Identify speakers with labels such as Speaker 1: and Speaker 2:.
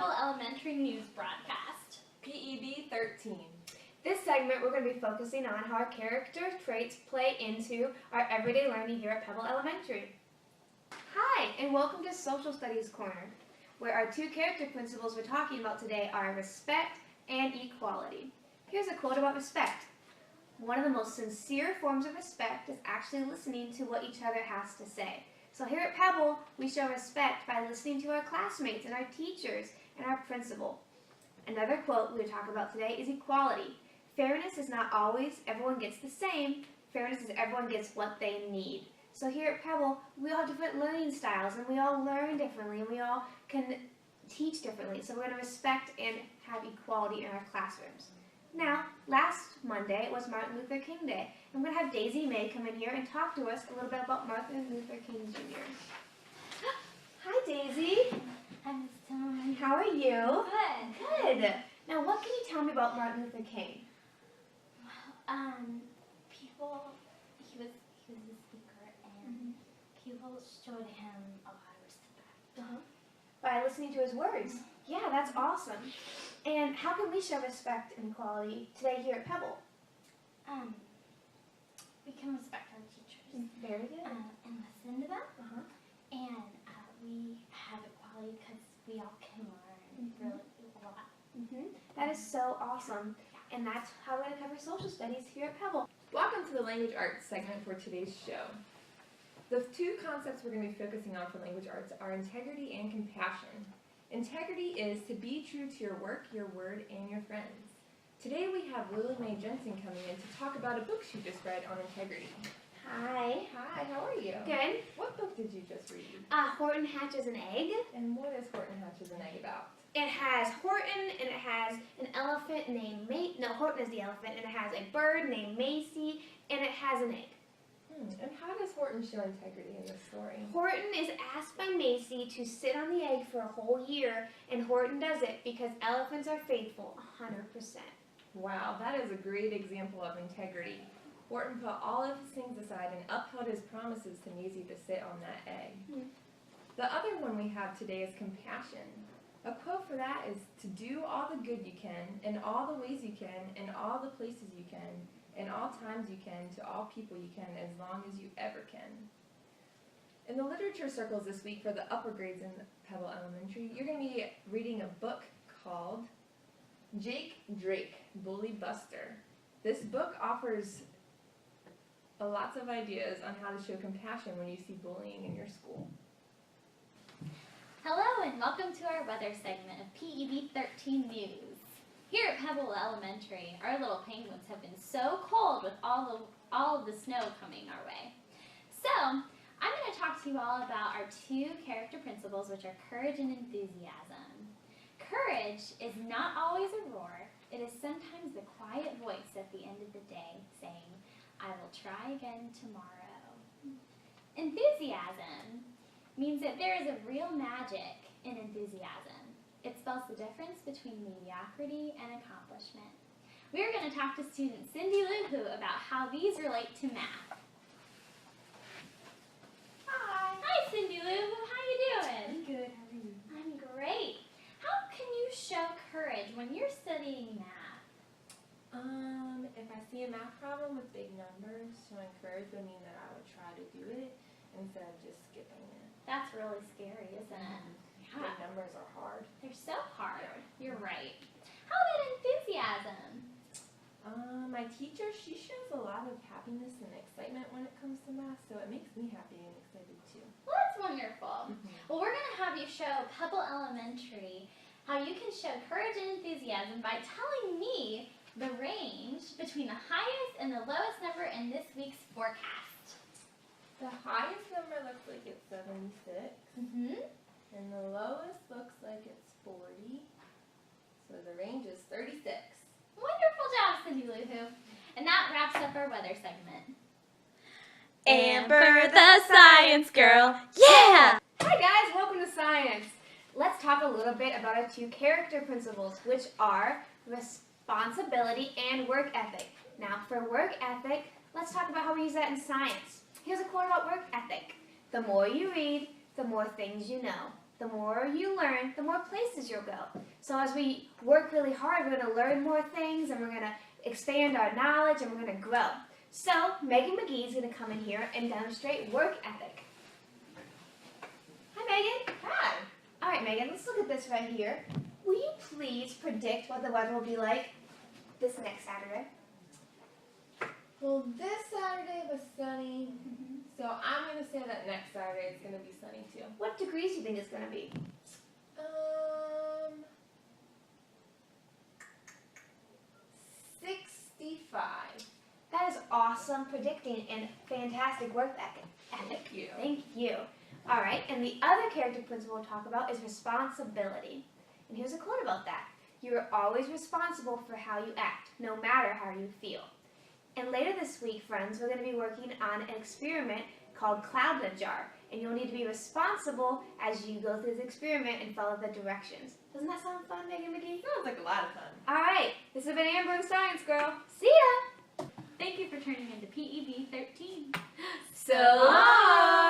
Speaker 1: Pebble Elementary News Broadcast.
Speaker 2: PEB 13.
Speaker 3: This segment, we're going to be focusing on how our character traits play into our everyday learning here at Pebble Elementary. Hi, and welcome to Social Studies Corner, where our two character principles we're talking about today are respect and equality. Here's a quote about respect. One of the most sincere forms of respect is actually listening to what each other has to say. So here at Pebble, we show respect by listening to our classmates and our teachers and our principal. Another quote we'll talk about today is equality. Fairness is not always everyone gets the same. Fairness is everyone gets what they need. So here at Pebble, we all have different learning styles, and we all learn differently, and we all can teach differently. So we're going to respect and have equality in our classrooms. Now, last Monday was Martin Luther King Day. I'm going to have Daisy May come in here and talk to us a little bit about Martin Luther King Jr. Hi, Daisy.
Speaker 1: Hi, Miss Tony.
Speaker 3: How are you?
Speaker 1: Good.
Speaker 3: Good. Now, what can you tell me about Martin Luther King?
Speaker 1: He was a speaker, and people showed him a lot of respect.
Speaker 3: By listening to his words. Yeah, that's awesome. And how can we show respect and equality today here at Pebble?
Speaker 1: We can respect our teachers.
Speaker 3: Very good.
Speaker 1: And listen to them. And we have equality because we all can learn really a lot.
Speaker 3: That is so awesome. And that's how we're going to cover social studies here at Pebble.
Speaker 2: Welcome to the language arts segment for today's show. The two concepts we're going to be focusing on for language arts are integrity and compassion. Integrity is to be true to your work, your word, and your friends. Today we have Lily Mae Jensen coming in to talk about a book she just read on integrity.
Speaker 3: Hi.
Speaker 2: Hi, how are you?
Speaker 3: Good.
Speaker 2: What book did you just read?
Speaker 3: Horton Hatches an Egg.
Speaker 2: And what is Horton Hatches an Egg about?
Speaker 3: It has Horton, and it has an elephant named Horton is the elephant, and it has a bird named Macy, and it has an egg.
Speaker 2: And how does Horton show integrity in this story?
Speaker 3: Horton is asked by Macy to sit on the egg for a whole year, and Horton does it because elephants are faithful 100%.
Speaker 2: Wow, that is a great example of integrity. Horton put all of his things aside and upheld his promises to Macy to sit on that egg. The other one we have today is compassion. A quote for that is to do all the good you can, in all the ways you can, in all the places you can, in all times you can, to all people you can, as long as you ever can. In the literature circles this week for the upper grades in Pebble Elementary, you're going to be reading a book called Jake Drake, Bully Buster. This book offers lots of ideas on how to show compassion when you see bullying in your school.
Speaker 1: Hello, and welcome to our weather segment of PEB 13 News. Here at Pebble Elementary, our little penguins have been so cold with all of the snow coming our way. So, I'm going to talk to you all about our two character principles, which are courage and enthusiasm. Courage is not always a roar. It is sometimes the quiet voice at the end of the day saying, I will try again tomorrow. Enthusiasm means that there is a real magic in enthusiasm. It spells the difference between mediocrity and accomplishment. We are going to talk to student Cindy Luhu about how these relate to math.
Speaker 2: Hi.
Speaker 1: Hi, Cindy Luhu. How you doing?
Speaker 2: I'm good. How are you?
Speaker 1: I'm great. How can you show courage when you're studying math?
Speaker 2: If I see a math problem with big numbers, showing courage would mean that I would try to do it instead of just skipping it.
Speaker 1: That's really scary, isn't it? Yeah.
Speaker 2: Big numbers are hard.
Speaker 1: They're so hard. You're right. How about enthusiasm?
Speaker 2: My teacher, she shows a lot of happiness and excitement when it comes to math, so it makes me happy and excited too.
Speaker 1: Well, that's wonderful. Well, we're going to have you show Pebble Elementary how you can show courage and enthusiasm by telling me the range between the highest and the lowest number in this week's forecast.
Speaker 2: The highest number looks like it's 76, and the lowest looks like it's 40, so the range is 36.
Speaker 1: Wonderful job, Cindy Luhu. And that wraps up our weather segment.
Speaker 4: Amber the science girl, yeah!
Speaker 3: Hi guys, welcome to Science. Let's talk a little bit about our two character principles, which are responsibility and work ethic. Now, for work ethic, let's talk about how we use that in science. Here's a quote about work ethic. The more you read, the more things you know. The more you learn, the more places you'll go. So as we work really hard, we're going to learn more things, and we're going to expand our knowledge, and we're going to grow. So Megan McGee is going to come in here and demonstrate work ethic. Hi, Megan.
Speaker 2: Hi.
Speaker 3: All right, Megan, let's look at this right here. Will you please predict what the weather will be like this next Saturday?
Speaker 2: Well, this Saturday was sunny, so I'm going to say that next Saturday it's going to be sunny too.
Speaker 3: What degrees do you think it's going to be?
Speaker 2: 65.
Speaker 3: That is awesome predicting and fantastic work ethic.
Speaker 2: Thank you.
Speaker 3: Thank you. All right, and the other character principle we'll talk about is responsibility. And here's a quote about that. You are always responsible for how you act, no matter how you feel. And later this week, friends, we're going to be working on an experiment called Cloudlet Jar. And you'll need to be responsible as you go through this experiment and follow the directions. Doesn't that sound fun, Megan McGee?
Speaker 2: Sounds like a lot of fun.
Speaker 3: All right, this has been Amber the Science Girl. See ya!
Speaker 1: Thank you for turning into PEB 13.
Speaker 2: So long!